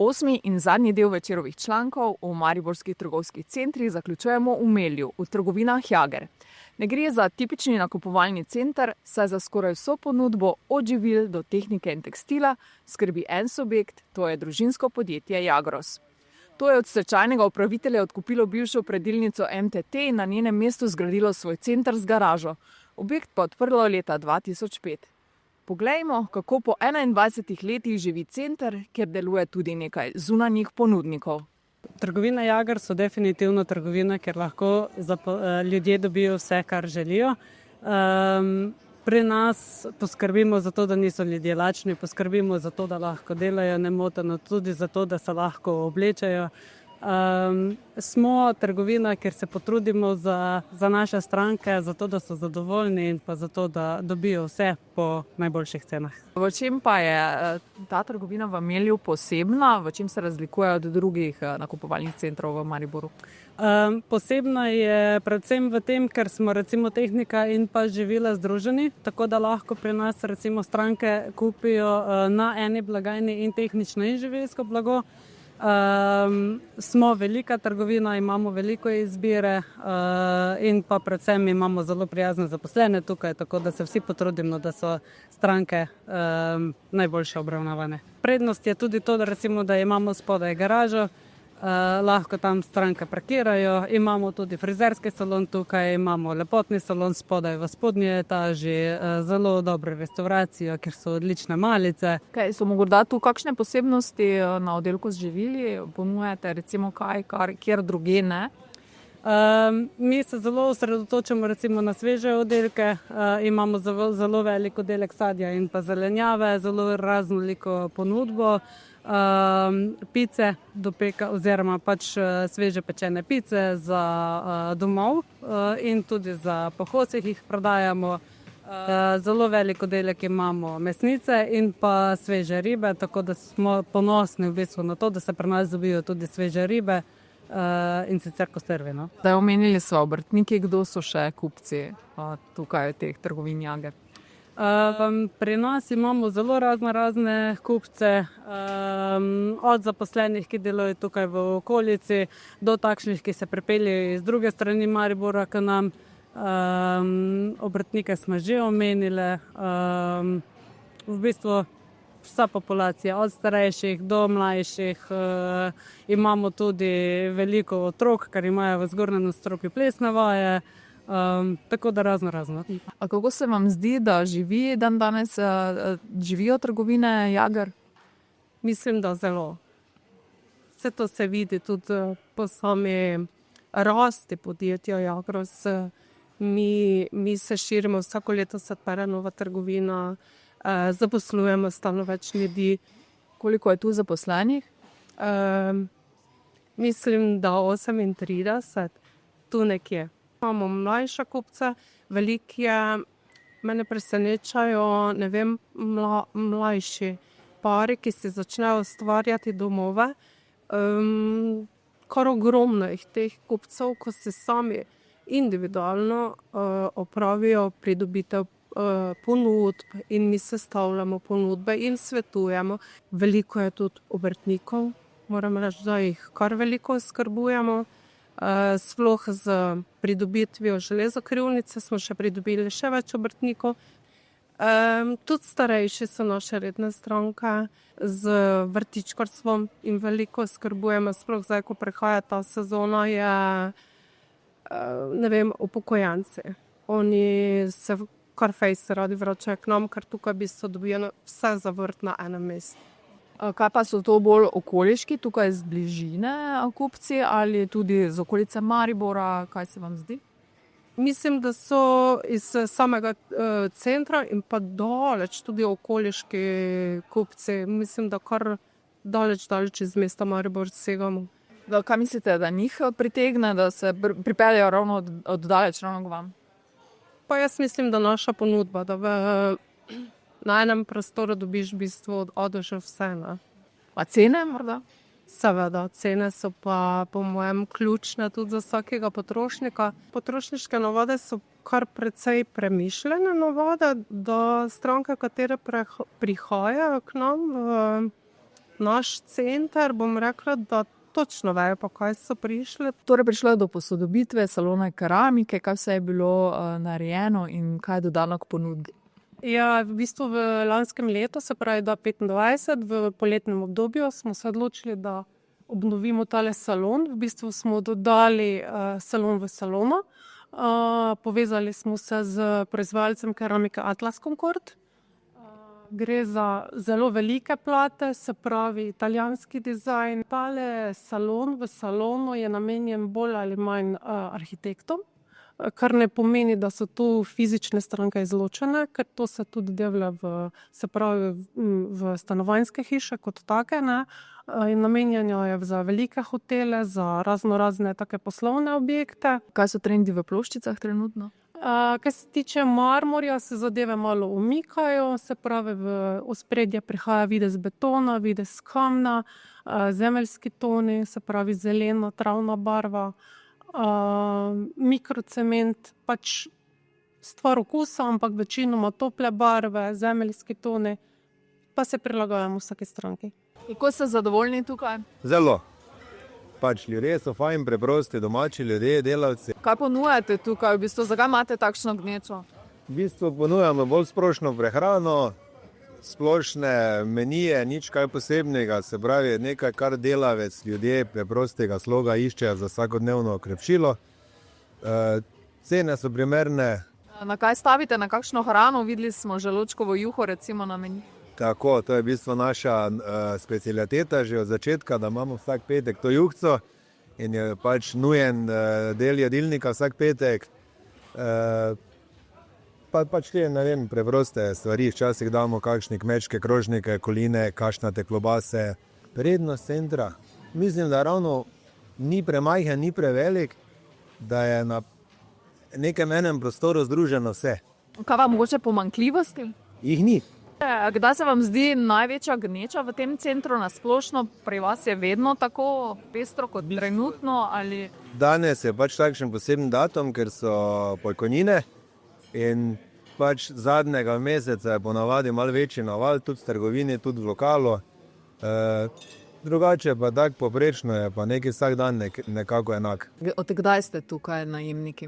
Osmi in zadnji del Večerovih člankov v mariborskih trgovskih centrih zaključujemo v Melju, v trgovinah Jager. Ne gre za tipični nakupovalni center, saj za skoraj vso ponudbo od živil do tehnike in tekstila skrbi en subjekt, to je družinsko podjetje Jagros. To je od stečajnega upravitelja odkupilo bivšo predilnico MTT in na njenem mestu zgradilo svoj center z garažo. Objekt pa odprlo leta 2005. Poglejmo, kako po 21 letih živi center, kjer deluje tudi nekaj zunanjih ponudnikov. Trgovine Jager so definitivno trgovine, kjer lahko ljudje dobijo vse, kar želijo. Pri nas poskrbimo za to, da niso ljudje lačni, poskrbimo za to, da lahko delajo nemoteno, tudi za to, da se lahko oblečejo. Smo trgovina, kjer se potrudimo za naše stranke, za to, da so zadovoljni in pa za to, da dobijo vse po najboljših cenah. V čem pa je ta trgovina v Melju posebna? V čem se razlikuje od drugih nakupovalnih centrov v Mariboru? Posebna je predvsem v tem, ker smo recimo tehnika in pa živila združeni, tako da lahko pri nas recimo stranke kupijo na eni blagajni in tehnično in živilsko blago. Smo velika trgovina, imamo veliko izbire in pa predvsem imamo zelo prijazne zaposlene tukaj, tako da se vsi potrudimo, da so stranke najboljše obravnavane. Prednost je tudi to, da imamo spodaj garažo, lahko tam stranke parkirajo, imamo tudi frizerski salon tukaj, imamo lepotni salon spodaj v spodnji etaži, zelo dobro restauracijo, kjer so odlične malice. So morda tu kakšne posebnosti na oddelku z živili? Ponujate recimo kaj, kjer druge ne? Mi se zelo osredotočamo recimo na sveže oddelke, imamo zelo velik oddelek sadja in pa zelenjave, zelo raznoliko ponudbo. Pice do peka oziroma pač sveže pečene pice za domov in tudi za pohod jih prodajamo. Zelo veliko oddelek imamo mesnice in pa sveže ribe, tako da smo ponosni v bistvu na to, da se pri nas dobijo tudi sveže ribe in sicer konserve. Zdaj omenili smo obrtniki, kdo so še kupci tukaj v teh trgovin Jager? Pri nas imamo zelo razne kupce, od zaposlenih, ki delujejo tukaj v okolici, do takšnih, ki se pripeljejo iz druge strani Maribora k nam. Obrtnike smo že omenili. V bistvu vsa populacija, od starejših do mlajših. Imamo tudi veliko otrok, kar imajo v zgornjem nadstropju plesne vaje. Tako da razno. A kako se vam zdi, da živijo trgovine Jager? Mislim, da zelo. Vse to se vidi tudi po sami rasti podjetja Jagros. Mi se širimo, vsako leto se odpre nova trgovina, zaposlujemo stalno več ljudi. Koliko je tu zaposlenih? Mislim, da 38, tu nekje. Imamo mlajša kupca, mene presenečajo, mlajši pari, ki si začnejo ustvarjati domove. Kar ogromno jih teh kupcev, ko si sami individualno opravijo pridobitev ponudb in mi sestavljamo ponudbe in svetujemo. Veliko je tudi obrtnikov, moram reči, da jih kar veliko skrbujemo. Sploh z pridobitvijo železokrivnice smo še pridobili še več obrtnikov. Tudi starejši so naše redne stranke z vrtičkarstvom in veliko skrbujemo. Sploh zdaj, ko prihaja ta sezona, upokojenci. Oni se kar fejst radi vračajo k nam, ker tukaj v bistvu dobijo vse za vrt na enem mestu. Kaj pa so to bolj okoliški, tukaj z bližine kupci ali tudi z okolice Maribora? Kaj se vam zdi? Mislim, da so iz samega centra in pa daleč tudi okoliški kupci. Mislim, da kar daleč iz mesta Maribor segamo. Kaj mislite, da njih pritegne, da se pripeljejo ravno od daleč ravno k vam? Pa jaz mislim, da naša ponudba, da na enem prostoru dobiš v bistvu od A do Ž vse. Pa cene morda? Seveda, cene so pa po mojem ključne tudi za vsakega potrošnika. Potrošniške navade so kar precej premišljene navade, da stranke, katere prihajajo k nam v naš center, bom rekla, da točno vejo, pa kaj so prišli. Torej, prišlo je do posodobitve salona keramike, kaj vse je bilo narejeno in kaj je dodano k ponudbi. Ja, v bistvu v lanskem letu, se pravi 2025, v poletnem obdobju, smo se odločili, da obnovimo tale salon. V bistvu smo dodali salon v salonu. Povezali smo se z proizvajalcem keramike Atlas Concord. Gre za zelo velike plate, se pravi italijanski dizajn. Tale salon v salonu je namenjen bolj ali manj arhitektom, kar ne pomeni, da so tu fizične stranke izločene, ker to se tudi dela v stanovanjske hiše kot take, ne. In namenjeno je za velike hotele, za razne take poslovne objekte. Kaj so trendi v ploščicah trenutno? Kar se tiče marmorja, se zadeve malo umikajo, se pravi v ospredje prihaja videz betona, videz kamna, zemeljski toni, se pravi zelena, travna barva, mikrocement, pač stvar okusa, ampak večinoma tople barve, zemeljski toni, pa se prilagajamo vsaki stranki. Kako ste zadovoljni tukaj? Zelo. Pač ljudje so fajn, preprosti, domači ljudje, delavci. Kaj ponujate tukaj? V bistvu, zakaj imate takšno gnečo? V bistvu ponujamo bolj splošno prehrano, splošne menije, nič kaj posebnega, se pravi nekaj, kar delavec, ljudje preprostega sloga iščejo za vsakodnevno krepčilo. Cene so primerne. Na kaj stavite, na kakšno hrano? Videli smo želodčkovo juho recimo na meni. Tako, to je v bistvu naša specialiteta že od začetka, da imamo vsak petek to juhco in je pač nujen del jedilnika vsak petek. Pač te, ne vem, preproste stvari, včasih damo kakšne kmečke krožnike, koline, kašnate klobase. Prednost centra, mislim, da ravno ni premajhen, ni prevelik, da je na nekem enem prostoru združeno vse. Kaj vam mogoče pomanjkljivosti? Jih ni. Kdaj se vam zdi največja gneča v tem centru na splošno? Pri vas je vedno tako pestro kot trenutno? Ali... Danes je pač takšen poseben datum, ker so pojkovnine in pač zadnjega meseca je ponavadi malo večji naval, tudi v trgovini, tudi v lokalu. Drugače pa tako poprečno je pa neki vsak dan nekako enak. Od kdaj ste tukaj najemniki?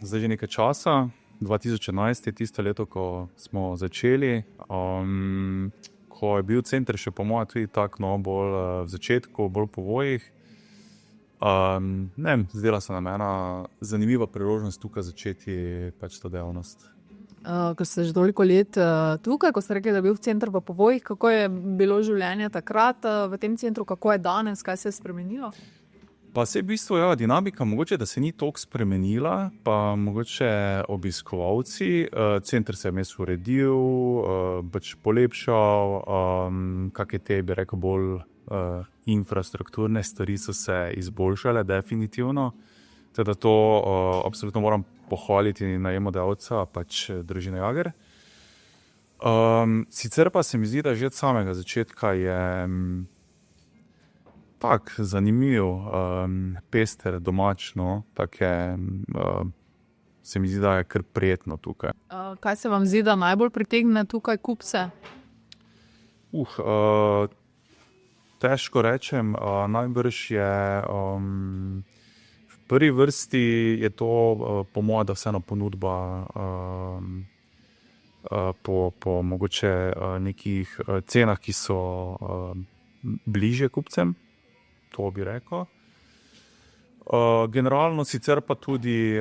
Zdaj že nekaj časa. 2011 je tisto leto, ko smo začeli, ko je bil center še po mojem tudi tako bolj v začetku, bolj po vojih. Zdela se nam ena zanimiva priložnost tukaj začeti pač to dejavnost. Ko ste že toliko let tukaj, ko ste rekli, da je bil center po vojih, kako je bilo življenje takrat v tem centru, kako je danes, kaj se je spremenilo? Pa se v bistvu dinamika mogoče, da se ni toliko spremenila, pa mogoče obiskovalci. Center se je vmes uredil, pač polepšal, kakšne te, bi rekel, bolj infrastrukturne stvari so se izboljšale, definitivno. Teda to absolutno moram pohvaliti najemodajalca, pač družine Jager. Sicer pa se mi zdi, da že od samega začetka je tak zanimiv, pester, domačno, se mi zdi, da je kar prijetno tukaj. Kaj se vam zdi, da najbolj pritegne tukaj kupce? Težko rečem, najbrž je v prvi vrsti je to po mojem, da vseeno ponudba po mogoče nekih cenah, ki so bližje kupcem. To bi rekel. Generalno sicer pa tudi,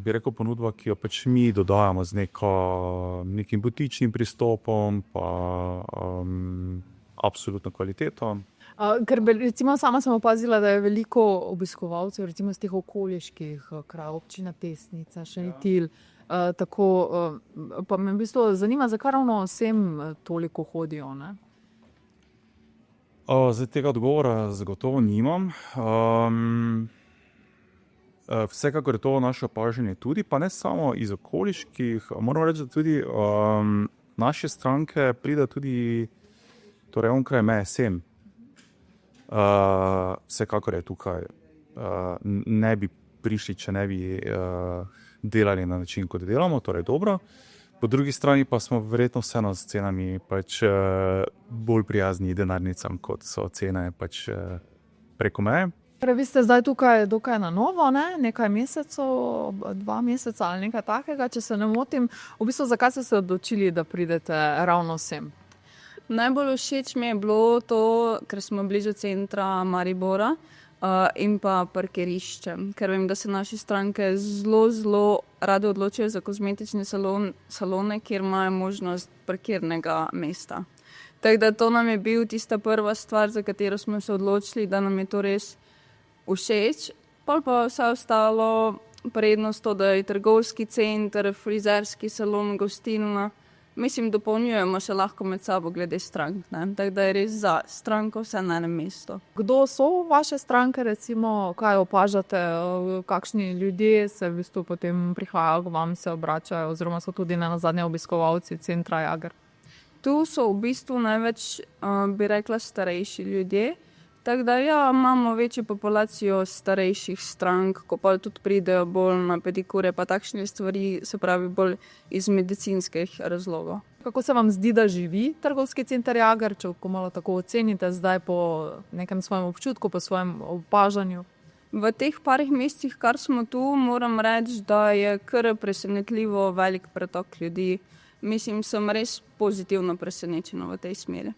bi rekel, ponudba, ki jo pač mi dodajamo z nekim butičnim pristopom, pa absolutno kvaliteto. Ker recimo sama sem opazila, da je veliko obiskovalcev, recimo z teh okoliških krajev, občina Tesnica, Šentilj, tako, pa me v bistvu zanima, zakaj ravno vsem toliko hodijo, ne? Zdaj tega odgovora zagotovo nimam. Vsekakor je to naše opažanje tudi, pa ne samo iz okoliških. Moram reči, da tudi naše stranke pride tudi torej onkraj meje sem. Vsekakor je tukaj. Ne bi prišli, če ne bi delali na način, kot delamo, torej dobro. Po drugi strani pa smo verjetno vseeno s cenami pač bolj prijazni denarnicam, kot so cene pač preko meje. Torej, vi ste zdaj tukaj dokaj na novo, ne? Nekaj mesecev, 2 meseca ali nekaj takega, če se ne motim. V bistvu, zakaj ste se odločili, da pridete ravno sem? Najbolj všeč mi je bilo to, ker smo blizu centra Maribora in pa parkirišče. Ker vem, da se naše stranke zelo rade odločijo za kozmetične salone, kjer imajo možnost parkirnega mesta. Tako da to nam je bil tista prva stvar, za katero smo se odločili, da nam je to res všeč. Pol pa vse ostalo, prednost to, da je trgovski center, frizerski salon, gostilna. Mislim, dopolnjujemo se lahko med sabo glede strank, ne? Tako da je res za stranko vse na enem mestu. Kdo so vaše stranke, recimo, kaj opažate, kakšni ljudje se v bistvu potem prihajajo k vam, se obračajo, oziroma so tudi nenazadnje obiskovalci centra Jager? Tu so v bistvu največ, bi rekla, starejši ljudje. Tako da ja, imamo večjo populacijo starejših strank, ko pa tudi pridejo bolj na pedikure, pa takšne stvari, se pravi bolj iz medicinskih razlogov. Kako se vam zdi, da živi trgovski center Jager, če ko malo tako ocenite zdaj po nekem svojem občutku, po svojem opažanju? V teh parih mesecih, kar smo tu, moram reči, da je kar presenetljivo velik pretok ljudi. Mislim, sem res pozitivno presenečena v tej smeri.